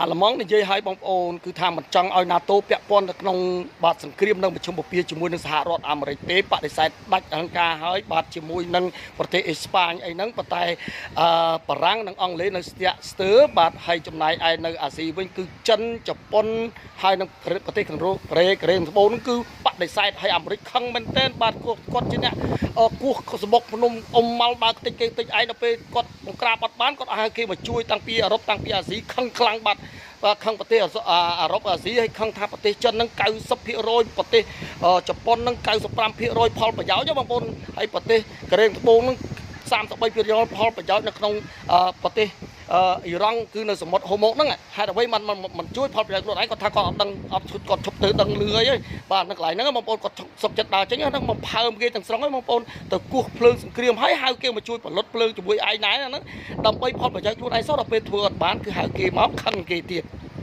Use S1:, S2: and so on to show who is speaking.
S1: ល្លឺម៉ង់និយាយឲ្យបងប្អូនគឺថាមិនចង់ឲ្យ NATO ពាក់ព័ន្ធទៅក្នុងបាតសង្គ្រាមនៅប្រជុំពពាជាមួយនឹងសហរដ្ឋអាមេរិកទេបដិសេធដាច់អហង្ការហើយបាទជាមួយនឹងប្រទេសអេស្ប៉ាញអីហ្នឹងប៉ុន្តែបារាំងនិងអង់គ្លេសនៅស្ទាក់ស្ទើរបាទហើយចំណាយឯនៅអាស៊ីវិញគឺចិនជប៉ុនហើយនឹងប្រទេសខាងកូរ៉េត្បូងហ្នឹងគឺបដិសេធហើយអាមេរិកខឹងមែនទែនបាទគាត់ជាអ្នកគោះសបុកភ្នំអ៊ុំម៉ាល់បើកតិចគេតិចឯងដល់ពេលគាត់បង្ក្រាបអត់បានគាត់ហៅគេមកជួយតាំងពីអឺរ៉ុបតាំងពីអាស៊ីខឹងខ្លាំងបាទខឹងប្រទេសអឺរ៉ុបអាស៊ីហើយខឹងថាប្រទេសចិនហ្នឹង 90% ប្រទេសជប៉ុនហ្នឹង 95% ផលប្រយោជន៍បងប្អូនហើយប្រទេសកូរ៉េត្បូងហ្នឹង 33% ផលប្រយោជន៍នៅក្នុងប្រទេសអ៊ីរ៉ង់គឺនៅសមុទ្រហូម៉ូកហ្នឹងហេតុអ្វីមិនជួយផលប្រយោជន៍ខ្លួនឯងគាត់ថាគាត់អត់ដឹងអត់គាត់ឈប់ទៅដឹងលឺអីហើយបាទនៅកន្លែងហ្នឹងបងប្អូនគាត់សុខចិត្តដើរចេញហ្នឹងមកផើមគេទាំងស្រុងហើយបងប្អូនទៅគោះភ្លើងសង្គ្រាមហើយហៅគេមកជួយផលិតភ្លើងជាមួយឯងណែហ្នឹងដើម្បីផលប្រយោជន៍ខ្លួនឯងសោះដល់ពេលធ្វើអត់បានគឺហៅគេមកខឹងគេទៀត